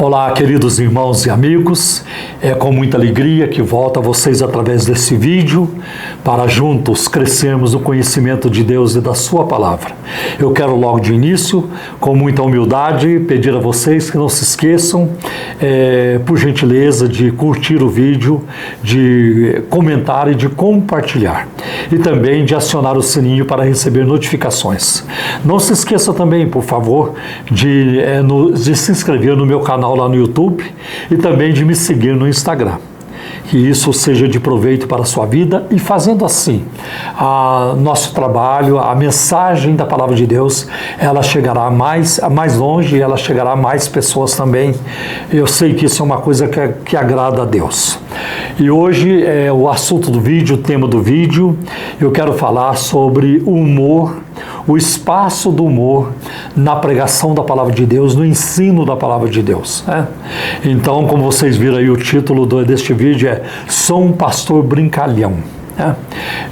Olá, queridos irmãos e amigos, é com muita alegria que volto a vocês através desse vídeo para juntos crescermos no conhecimento de Deus e da sua palavra. Eu quero logo de início, com muita humildade, pedir a vocês que não se esqueçam, por gentileza, de curtir o vídeo, de comentar e de compartilhar. E também de acionar o sininho para receber notificações. Não se esqueça também, por favor, de se inscrever no meu canal lá no YouTube e também de me seguir no Instagram. Que isso seja de proveito para a sua vida e fazendo assim, nosso trabalho, a mensagem da Palavra de Deus, ela chegará mais longe e ela chegará a mais pessoas também. Eu sei que isso é uma coisa que agrada a Deus. E hoje é o assunto do vídeo, o tema do vídeo, eu quero falar sobre o humor, o espaço do humor na pregação da Palavra de Deus, no ensino da Palavra de Deus. Então, como vocês viram aí, o título deste vídeo é Sou um Pastor Brincalhão.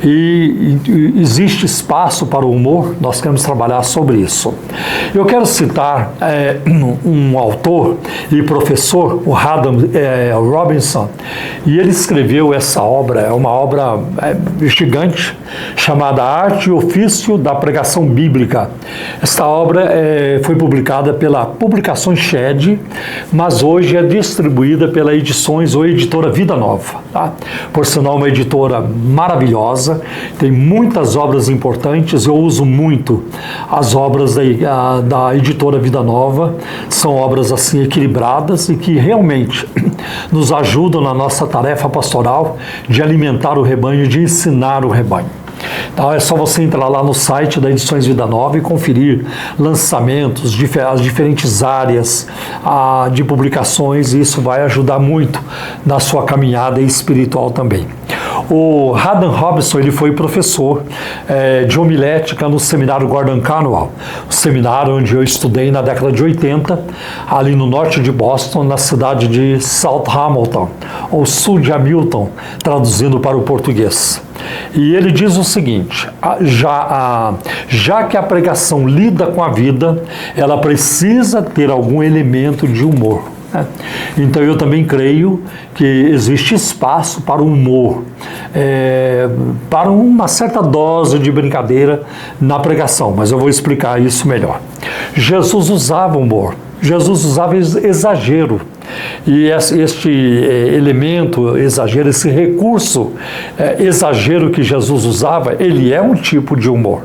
E existe espaço para o humor, nós queremos trabalhar sobre isso. Eu quero citar um autor e professor, o Haddon Robinson, e ele escreveu essa obra, é uma obra gigante, chamada Arte e Ofício da Pregação Bíblica. Esta obra foi publicada pela Publicações Shed, mas hoje é distribuída pela Edições ou Editora Vida Nova. Por sinal, uma editora maravilhosa, tem muitas obras importantes, eu uso muito as obras da editora Vida Nova, são obras assim equilibradas e que realmente nos ajudam na nossa tarefa pastoral de alimentar o rebanho e de ensinar o rebanho. Então é só você entrar lá no site da Edições Vida Nova e conferir lançamentos, as diferentes áreas de publicações, e isso vai ajudar muito na sua caminhada espiritual também. O Haddon Robinson, ele foi professor de homilética no seminário Gordon Conwell, o seminário onde eu estudei na década de 80, ali no norte de Boston, na cidade de South Hamilton, ou sul de Hamilton, traduzindo para o português. E ele diz o seguinte, já que a pregação lida com a vida, ela precisa ter algum elemento de humor. Então eu também creio que existe espaço para o humor, para uma certa dose de brincadeira na pregação, mas eu vou explicar isso melhor. Jesus usava humor, Jesus usava exagero, e este elemento exagero, esse recurso exagero que Jesus usava, ele é um tipo de humor.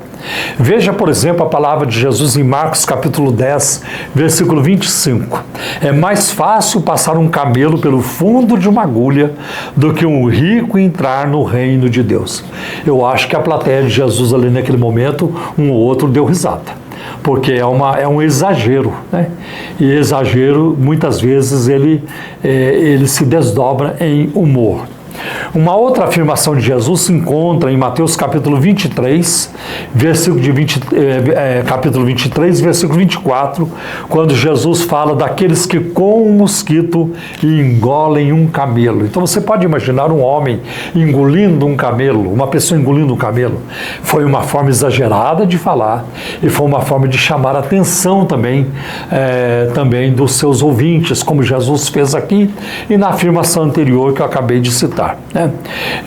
Veja, por exemplo, a palavra de Jesus em Marcos capítulo 10, versículo 25. É mais fácil passar um camelo pelo fundo de uma agulha do que um rico entrar no reino de Deus. Eu acho que a plateia de Jesus ali naquele momento, um ou outro deu risada, porque é um exagero, né? E exagero, muitas vezes, ele se desdobra em humor. Uma outra afirmação de Jesus se encontra em Mateus capítulo 23, capítulo 23, versículo 24, quando Jesus fala daqueles que com um mosquito engolem um camelo. Então você pode imaginar um homem engolindo um camelo, uma pessoa engolindo um camelo. Foi uma forma exagerada de falar e foi uma forma de chamar a atenção também dos seus ouvintes, como Jesus fez aqui e na afirmação anterior que eu acabei de citar.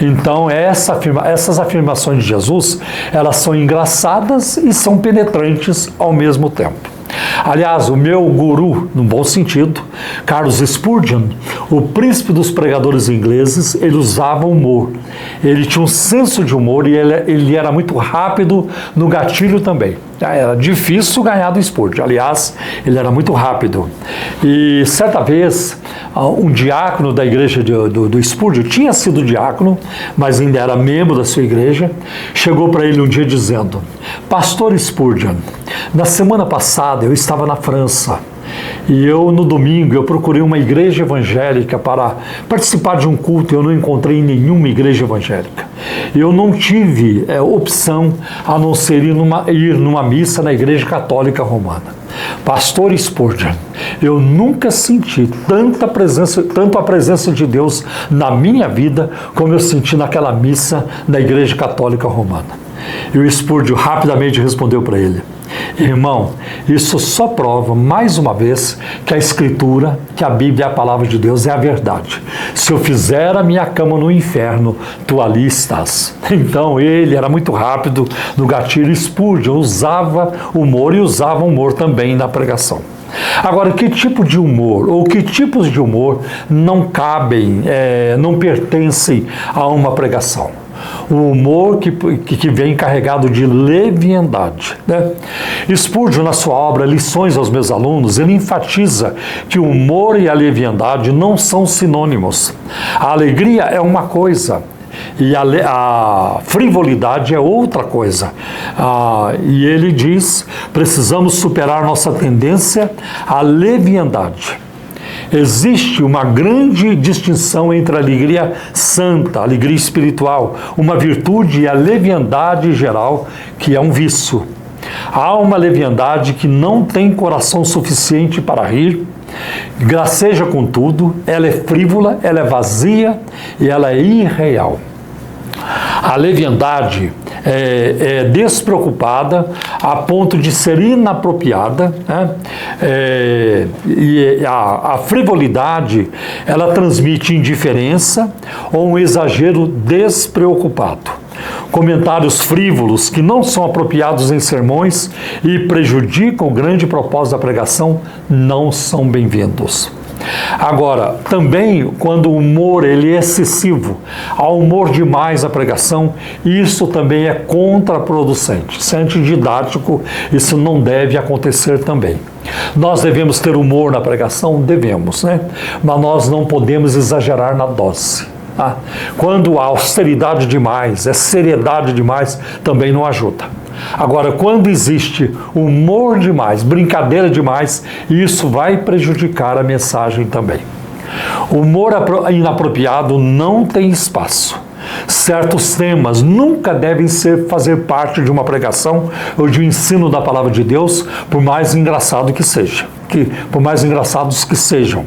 Então essas afirmações de Jesus, elas são engraçadas e são penetrantes ao mesmo tempo. Aliás, o meu guru, no bom sentido, Charles Spurgeon, o príncipe dos pregadores ingleses, ele usava humor. Ele tinha um senso de humor e ele era muito rápido no gatilho também. Era difícil ganhar do Spurgeon. Aliás, ele era muito rápido. E certa vez, um diácono da igreja do Spurgeon, tinha sido diácono, mas ainda era membro da sua igreja, chegou para ele um dia dizendo: Pastor Spurgeon, na semana passada eu estava na França e no domingo eu procurei uma igreja evangélica para participar de um culto e eu não encontrei nenhuma igreja evangélica. Eu não tive opção a não ser ir numa missa na Igreja Católica Romana. Pastor Spurgeon, eu nunca senti tanto a presença de Deus na minha vida como eu senti naquela missa na Igreja Católica Romana. E o Spurgeon rapidamente respondeu para ele: Irmão, isso só prova, mais uma vez, que a Escritura, que a Bíblia é a palavra de Deus, é a verdade. Se eu fizer a minha cama no inferno, tu ali estás. Então ele era muito rápido no gatilho. Spurgeon usava humor e usava humor também na pregação. Agora, que tipo de humor, ou que tipos de humor não cabem, não pertencem a uma pregação? O humor que vem carregado de leviandade, né? Spurgeon, na sua obra Lições aos Meus Alunos, ele enfatiza que o humor e a leviandade não são sinônimos. A alegria é uma coisa, e a frivolidade é outra coisa. E ele diz, precisamos superar nossa tendência à leviandade. Existe uma grande distinção entre a alegria santa, a alegria espiritual, uma virtude, e a leviandade geral, que é um vício. Há uma leviandade que não tem coração suficiente para rir, graceja com tudo, ela é frívola, ela é vazia e ela é irreal. A leviandade é despreocupada a ponto de ser inapropriada, né? E a frivolidade, ela transmite indiferença ou um exagero despreocupado. Comentários frívolos que não são apropriados em sermões e prejudicam o grande propósito da pregação não são bem-vindos. Agora, também quando o humor ele é excessivo, há humor demais na pregação, isso também é contraproducente. Isso é antididático, isso não deve acontecer também. Nós devemos ter humor na pregação? Devemos, né? Mas nós não podemos exagerar na dose. Quando há austeridade demais, é seriedade demais, também não ajuda. Agora, quando existe humor demais, brincadeira demais, isso vai prejudicar a mensagem também. O humor inapropriado não tem espaço. Certos temas nunca devem fazer parte de uma pregação ou de um ensino da palavra de Deus, por mais engraçado que seja. Por mais engraçados que sejam.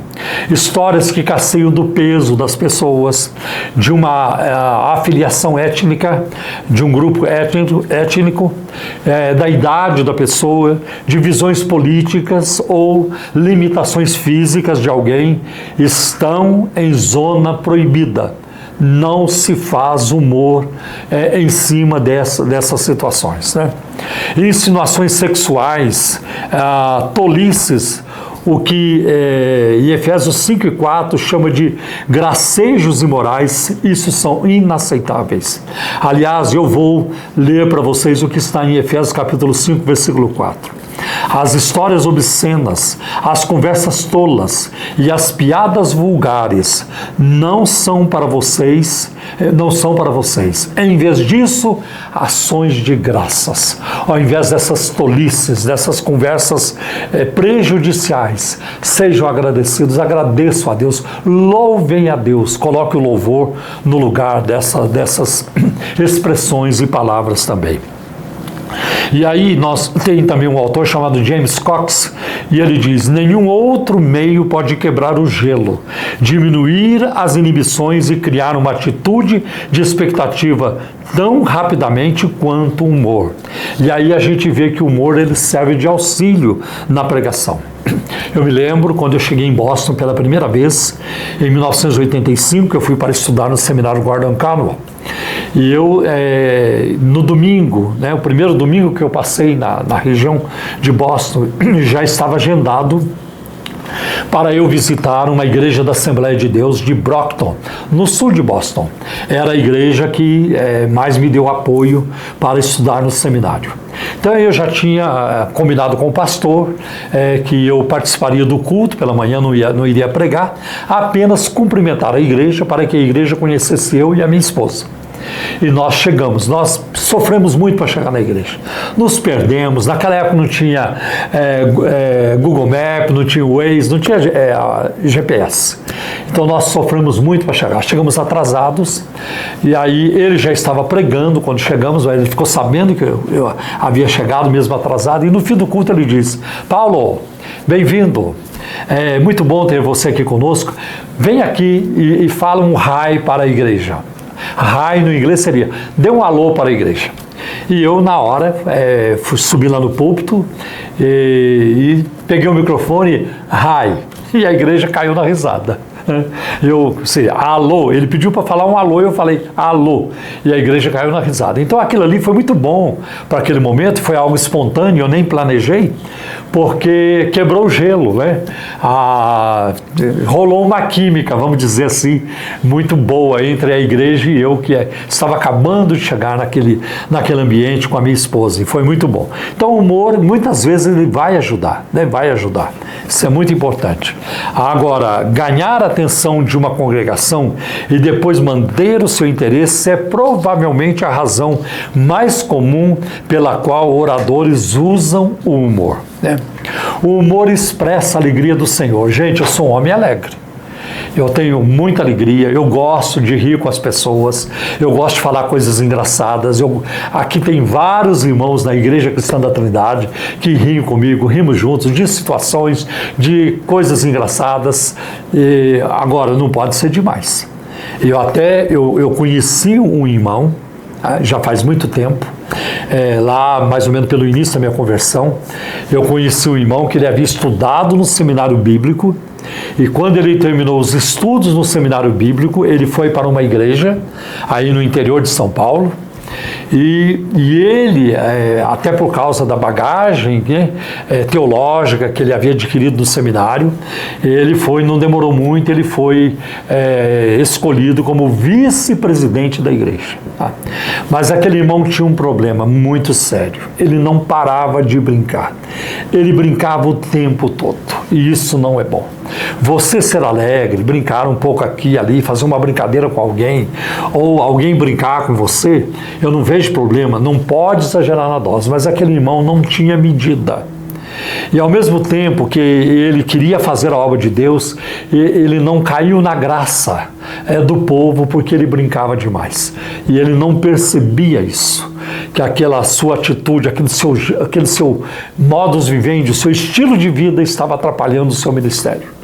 Histórias que casseiam do peso das pessoas, de uma afiliação étnica, de um grupo étnico, da idade da pessoa, de visões políticas ou limitações físicas de alguém, estão em zona proibida. Não se faz humor em cima dessas situações, né? Insinuações sexuais, tolices, o que em Efésios 5:4 chama de gracejos imorais, isso são inaceitáveis. Aliás, eu vou ler para vocês o que está em Efésios capítulo 5, versículo 4. As histórias obscenas, as conversas tolas e as piadas vulgares não são para vocês. Em vez disso, ações de graças. Ao invés dessas tolices, dessas conversas prejudiciais, sejam agradecidos, agradeçam a Deus, louvem a Deus, coloque o louvor no lugar dessas expressões e palavras também. E aí nós tem também um autor chamado James Cox, e ele diz: nenhum outro meio pode quebrar o gelo, diminuir as inibições e criar uma atitude de expectativa tão rapidamente quanto o humor. E aí a gente vê que o humor ele serve de auxílio na pregação. Eu me lembro quando eu cheguei em Boston pela primeira vez, em 1985, eu fui para estudar no seminário Gordon Conwell. E eu, no domingo, né, o primeiro domingo que eu passei na região de Boston, já estava agendado para eu visitar uma igreja da Assembleia de Deus de Brockton, no sul de Boston. Era a igreja que mais me deu apoio para estudar no seminário. Então eu já tinha combinado com o pastor que eu participaria do culto, pela manhã não iria pregar, apenas cumprimentar a igreja para que a igreja conhecesse eu e a minha esposa. E nós chegamos, nós sofremos muito para chegar na igreja, nos perdemos, naquela época não tinha Google Maps, não tinha Waze, não tinha GPS, então nós sofremos muito para chegar, chegamos atrasados, e aí ele já estava pregando quando chegamos, ele ficou sabendo que eu havia chegado mesmo atrasado, e no fim do culto ele disse: Paulo, bem-vindo, é muito bom ter você aqui conosco, vem aqui e fala um hi para a igreja. Hi no inglês seria, dê um alô para a igreja. E eu, na hora, subi lá no púlpito e peguei o microfone, e a igreja caiu na risada. Alô, ele pediu para falar um alô, eu falei alô, e a igreja caiu na risada. Então aquilo ali foi muito bom para aquele momento, foi algo espontâneo, eu nem planejei, porque quebrou o gelo, né? Rolou uma química, vamos dizer assim, muito boa entre a igreja e eu, que estava acabando de chegar naquele ambiente com a minha esposa, e foi muito bom. Então o humor, muitas vezes, ele vai ajudar, né? Vai ajudar, isso é muito importante. Agora, ganhar a atenção de uma congregação e depois manter o seu interesse é provavelmente a razão mais comum pela qual oradores usam o humor, né? O humor expressa a alegria do Senhor. Gente, eu sou um homem alegre. Eu tenho muita alegria, eu gosto de rir com as pessoas, eu gosto de falar coisas engraçadas. Aqui tem vários irmãos na Igreja Cristã da Trindade que riem comigo, rimos juntos de situações, de coisas engraçadas. Agora, não pode ser demais. Eu conheci um irmão, já faz muito tempo, lá mais ou menos pelo início da minha conversão, eu conheci um irmão que ele havia estudado no seminário bíblico. E quando ele terminou os estudos no seminário bíblico, ele foi para uma igreja aí no interior de São Paulo. E ele, até por causa da bagagem, né, teológica que ele havia adquirido no seminário, não demorou muito, ele foi escolhido como vice-presidente da igreja. Tá? Mas aquele irmão tinha um problema muito sério, ele não parava de brincar, ele brincava o tempo todo, e isso não é bom. Você ser alegre, brincar um pouco aqui e ali, fazer uma brincadeira com alguém, ou alguém brincar com você, eu não vejo problema, não pode exagerar na dose, mas aquele irmão não tinha medida. E ao mesmo tempo que ele queria fazer a obra de Deus, ele não caiu na graça do povo porque ele brincava demais. E ele não percebia isso, que aquela sua atitude, aquele seu modus vivendi, o seu estilo de vida estava atrapalhando o seu ministério.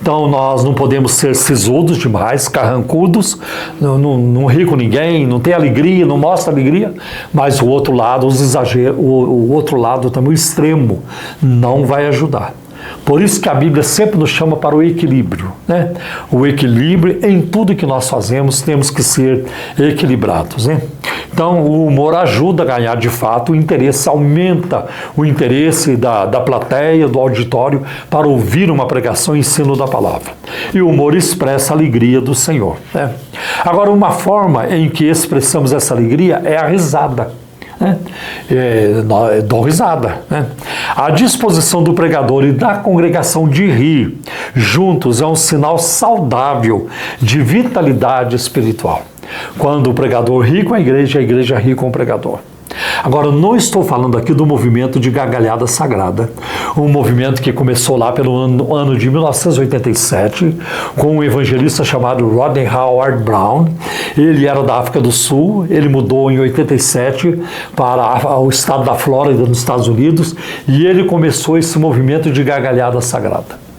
Então nós não podemos ser sisudos demais, carrancudos, não rir com ninguém, não ter alegria, não mostra alegria, mas o outro lado, os exageros, o outro lado também, o extremo, não vai ajudar. Por isso que a Bíblia sempre nos chama para o equilíbrio, né? O equilíbrio em tudo que nós fazemos, temos que ser equilibrados, né? Então, o humor ajuda a ganhar, de fato, o interesse, aumenta o interesse da plateia, do auditório, para ouvir uma pregação e ensino da palavra. E o humor expressa a alegria do Senhor, né? Agora, uma forma em que expressamos essa alegria é a risada. Dou risada, né? A disposição do pregador e da congregação de rir juntos é um sinal saudável de vitalidade espiritual. Quando o pregador ri com a igreja ri com o pregador. Agora, não estou falando aqui do movimento de gargalhada sagrada, um movimento que começou lá pelo ano de 1987, com um evangelista chamado Rodney Howard Brown. Ele era da África do Sul, ele mudou em 87 para o estado da Flórida, nos Estados Unidos, e ele começou esse movimento de gargalhada sagrada.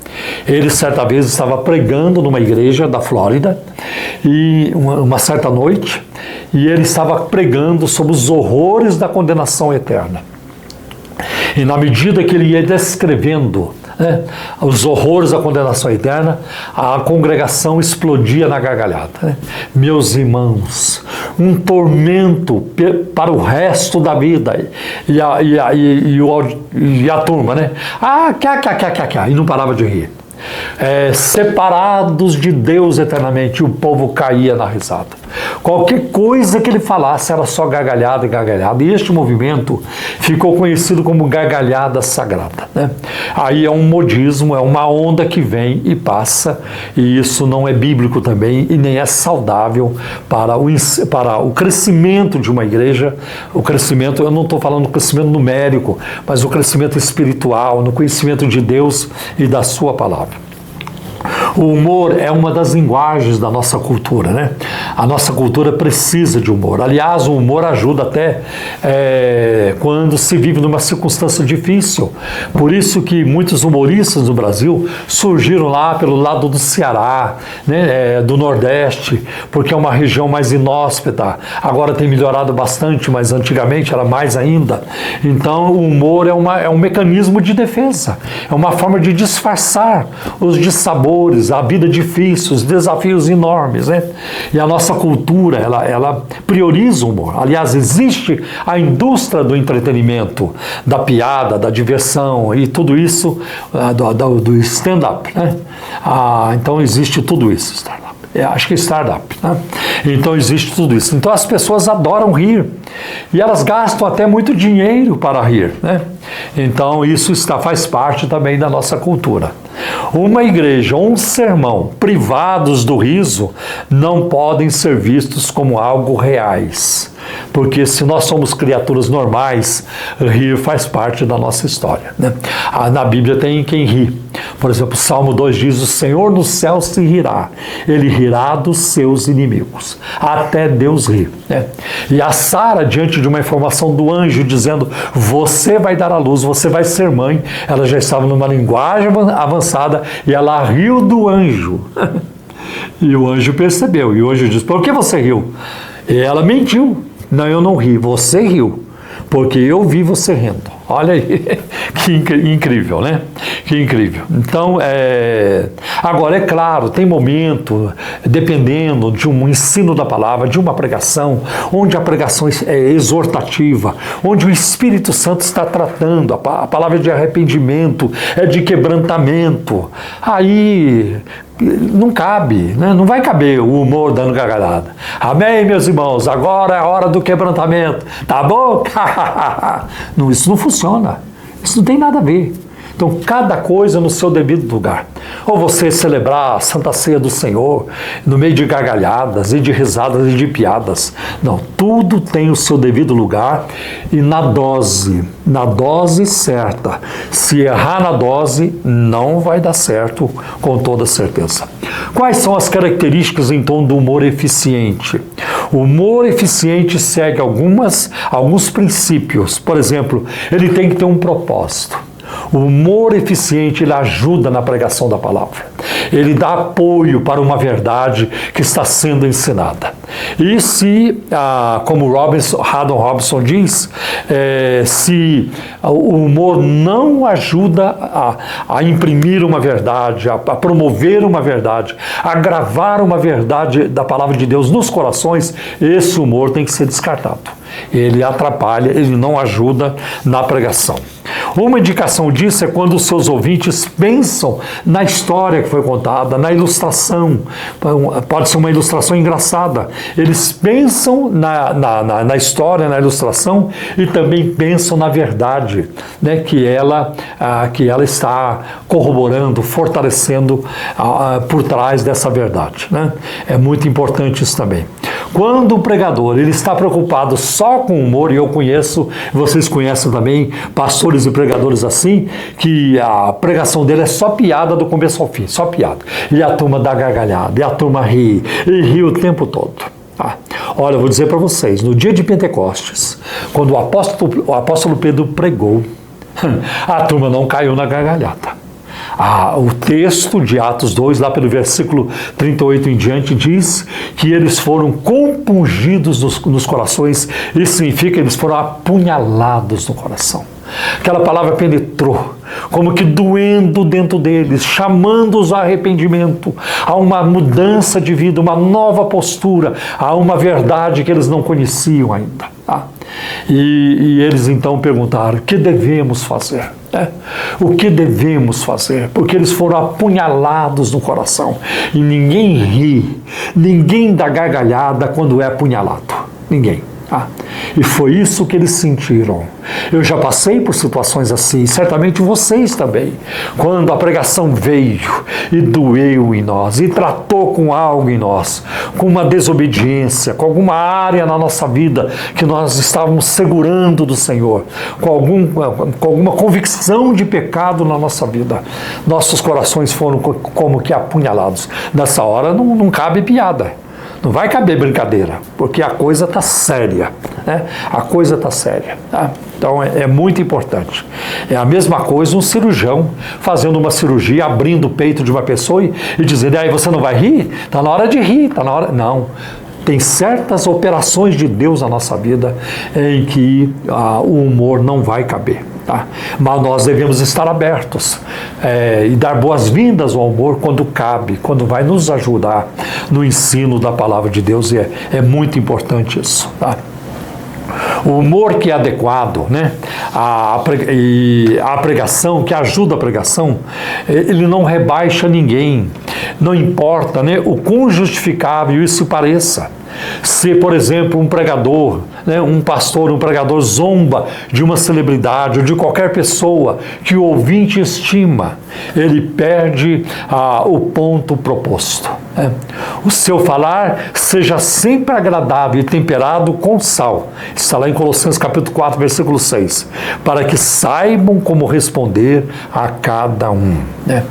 Ele, certa vez, estava pregando numa igreja da Flórida, e uma certa noite, e ele estava pregando sobre os horrores da condenação eterna. E na medida que ele ia descrevendo os horrores da condenação eterna, a congregação explodia na gargalhada. Meus irmãos, um tormento para o resto da vida. E a turma, né? E não parava de rir. Separados de Deus eternamente, e o povo caía na risada. Qualquer coisa que ele falasse era só gargalhada e gargalhada, e este movimento ficou conhecido como gargalhada sagrada, né? Aí é um modismo, é uma onda que vem e passa, e isso não é bíblico também, e nem é saudável para o crescimento de uma igreja. O crescimento, eu não estou falando do crescimento numérico, mas o crescimento espiritual, no conhecimento de Deus e da sua palavra. O humor é uma das linguagens da nossa cultura, né? A nossa cultura precisa de humor. Aliás, o humor ajuda até quando se vive numa circunstância difícil. Por isso que muitos humoristas no Brasil surgiram lá pelo lado do Ceará, né? Do Nordeste, porque é uma região mais inóspita. Agora tem melhorado bastante, mas antigamente era mais ainda. Então, o humor é um mecanismo de defesa. É uma forma de disfarçar os dissabores, a vida difícil, os desafios enormes, né? E a nossa cultura, ela prioriza o humor. Aliás, existe a indústria do entretenimento, da piada, da diversão e tudo isso do stand-up, né? Então existe tudo isso, stand-up. Acho que é startup, né? Então existe tudo isso. Então as pessoas adoram rir e elas gastam até muito dinheiro para rir, né? Então isso faz parte também da nossa cultura. Uma igreja ou um sermão privados do riso não podem ser vistos como algo reais. Porque se nós somos criaturas normais, rir faz parte da nossa história, né? Na Bíblia tem quem ri. Por exemplo, Salmo 2 diz: o Senhor no céu se rirá, Ele rirá dos seus inimigos. Até Deus ri, né? E a Sara, diante de uma informação do anjo dizendo: você vai dar à luz, você vai ser mãe, ela já estava numa linguagem avançada e ela riu do anjo. E o anjo percebeu, e o anjo disse: por que você riu? E ela mentiu. Não, eu não ri, você riu, porque eu vi você rindo. Olha aí, que incrível, né? Que incrível. Então, agora, é claro, tem momento, dependendo de um ensino da palavra, de uma pregação, onde a pregação é exortativa, onde o Espírito Santo está tratando, a palavra de arrependimento, é de quebrantamento. Aí não cabe, né? Não vai caber o humor dando gargalhada. Amém, meus irmãos? Agora é a hora do quebrantamento. Tá bom? Não, isso não funciona. Isso não tem nada a ver. Então, cada coisa no seu devido lugar. Ou você celebrar a Santa Ceia do Senhor no meio de gargalhadas e de risadas e de piadas. Não, tudo tem o seu devido lugar e na dose certa. Se errar na dose, não vai dar certo com toda certeza. Quais são as características, então, do humor eficiente? O humor eficiente segue alguns princípios. Por exemplo, ele tem que ter um propósito. O humor eficiente, ele ajuda na pregação da palavra. Ele dá apoio para uma verdade que está sendo ensinada. E se, como Haddon Robinson diz, se o humor não ajuda a imprimir uma verdade, a promover uma verdade, a gravar uma verdade da palavra de Deus nos corações, esse humor tem que ser descartado. Ele atrapalha, ele não ajuda na pregação. Uma indicação disso é quando os seus ouvintes pensam na história que foi contada, na ilustração. Pode ser uma ilustração engraçada. Eles pensam na história, na ilustração e também pensam na verdade, né, que ela está corroborando, fortalecendo por trás dessa verdade, né? É muito importante isso também. Quando o pregador ele está preocupado só com humor, e eu conheço, vocês conhecem também, pastores e pregadores assim, que a pregação dele é só piada do começo ao fim, só piada. E a turma dá gargalhada, e a turma ri, e ri o tempo todo. Olha, eu vou dizer para vocês, no dia de Pentecostes, quando o apóstolo Pedro pregou, a turma não caiu na gargalhada. O texto de Atos 2, lá pelo versículo 38 em diante, diz que eles foram compungidos nos corações. Isso significa que eles foram apunhalados no coração. Aquela palavra penetrou, como que doendo dentro deles, chamando-os ao arrependimento, a uma mudança de vida, uma nova postura, a uma verdade que eles não conheciam ainda. E eles então perguntaram: o que devemos fazer? O que devemos fazer? Porque eles foram apunhalados no coração. E ninguém ri, ninguém dá gargalhada quando é apunhalado. Ninguém. E foi isso que eles sentiram. Eu já passei por situações assim, certamente vocês também. Quando a pregação veio e doeu em nós, e tratou com algo em nós, com uma desobediência, com alguma área na nossa vida que nós estávamos segurando do Senhor, com alguma convicção de pecado na nossa vida, nossos corações foram como que apunhalados. Nessa hora não cabe piada. Não vai caber brincadeira, porque a coisa está séria, né? A coisa está séria, tá? Então é muito importante. É a mesma coisa um cirurgião fazendo uma cirurgia, abrindo o peito de uma pessoa e dizendo, aí você não vai rir? Está na hora de rir, está na hora... Não. Tem certas operações de Deus na nossa vida em que o humor não vai caber. Tá? Mas nós devemos estar abertos e dar boas-vindas ao humor quando cabe, quando vai nos ajudar no ensino da palavra de Deus, e é muito importante isso. Tá? O humor que é adequado, né? A pregação, que ajuda a pregação, ele não rebaixa ninguém, não importa, né, o quão justificável isso pareça. Se, por exemplo, um pregador, né, um pastor, um pregador zomba de uma celebridade ou de qualquer pessoa que o ouvinte estima, ele perde o ponto proposto. Né? O seu falar seja sempre agradável e temperado com sal. Está lá em Colossenses capítulo 4, versículo 6. Para que saibam como responder a cada um. Né?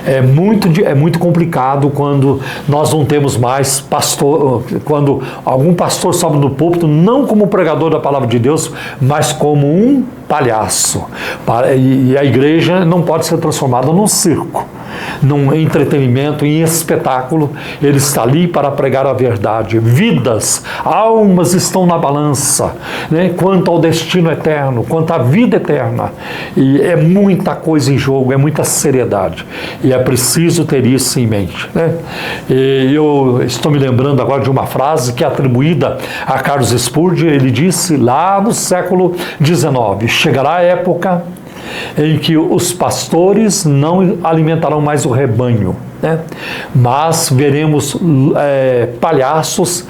É muito complicado quando nós não temos mais pastor, quando algum pastor sobe no púlpito, não como pregador da palavra de Deus, mas como um palhaço. E a igreja não pode ser transformada num circo, num entretenimento, em espetáculo. Ele está ali para pregar a verdade. Vidas, almas estão na balança, né? Quanto ao destino eterno, quanto à vida eterna. E é muita coisa em jogo, é muita seriedade. E é preciso ter isso em mente. Né? E eu estou me lembrando agora de uma frase que é atribuída a Carlos Spurgeon. Ele disse lá no século XIX, chegará a época em que os pastores não alimentarão mais o rebanho, né? Mas veremos palhaços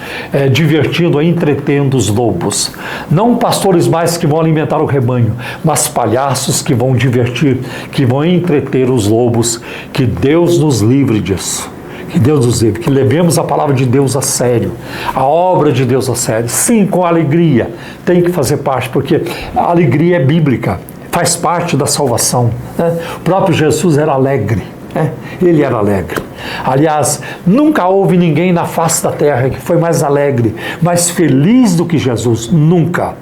divertindo e entretendo os lobos. Não pastores mais que vão alimentar o rebanho, mas palhaços que vão divertir, que vão entreter os lobos. Que Deus nos livre disso. Que Deus nos livre, que levemos a palavra de Deus a sério, a obra de Deus a sério. Sim, com alegria, tem que fazer parte, porque a alegria é bíblica, faz parte da salvação. Né? O próprio Jesus era alegre, né? Ele era alegre. Aliás, nunca houve ninguém na face da terra que foi mais alegre, mais feliz do que Jesus, nunca.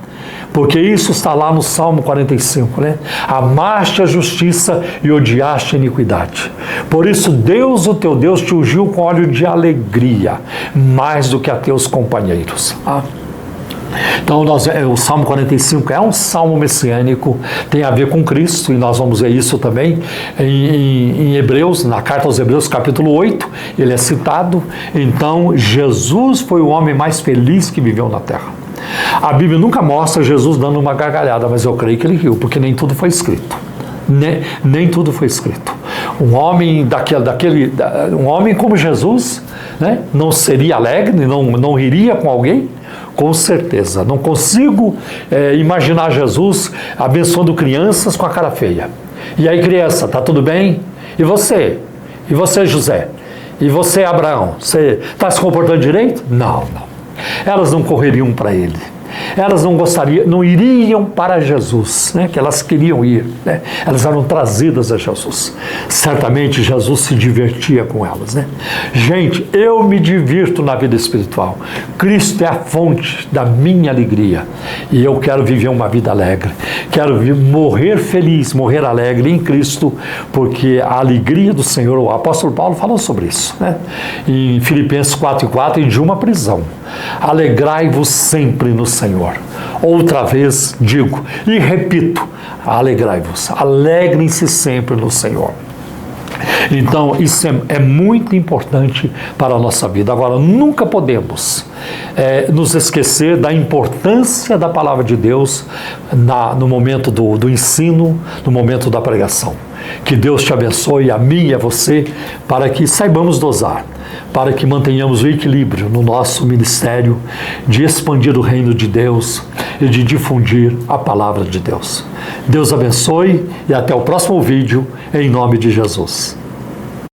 Porque isso está lá no Salmo 45, né? Amaste a justiça e odiaste a iniquidade. Por isso Deus, o teu Deus, te ungiu com óleo de alegria, mais do que a teus companheiros. Então, o Salmo 45 é um salmo messiânico, tem a ver com Cristo, e nós vamos ver isso também em Hebreus, na carta aos Hebreus, capítulo 8, ele é citado. Então, Jesus foi o homem mais feliz que viveu na terra. A Bíblia nunca mostra Jesus dando uma gargalhada, mas eu creio que ele riu, porque nem tudo foi escrito. Nem tudo foi escrito. Um homem um homem como Jesus, né, não seria alegre, não riria com alguém? Com certeza. Não consigo imaginar Jesus abençoando crianças com a cara feia. E aí, criança, tá tudo bem? E você? E você, José? E você, Abraão? Você está se comportando direito? Não. Elas não correriam para ele. Elas não iriam para Jesus, né, que elas queriam ir, né? Elas eram trazidas a Jesus. Certamente Jesus se divertia com elas, né? Gente, eu me divirto na vida espiritual. Cristo é a fonte da minha alegria. E eu quero viver uma vida alegre. Quero morrer feliz, morrer alegre em Cristo, porque a alegria do Senhor, o apóstolo Paulo falou sobre isso, né? Em Filipenses 4:4, e de uma prisão. Alegrai-vos sempre no Senhor. Outra vez digo e repito, alegrai-vos, alegrem-se sempre no Senhor. Então, isso é muito importante para a nossa vida. Agora, nunca podemos nos esquecer da importância da palavra de Deus no momento do ensino, no momento da pregação. Que Deus te abençoe, a mim e a você, para que saibamos dosar, para que mantenhamos o equilíbrio no nosso ministério de expandir o reino de Deus e de difundir a palavra de Deus. Deus abençoe e até o próximo vídeo, em nome de Jesus.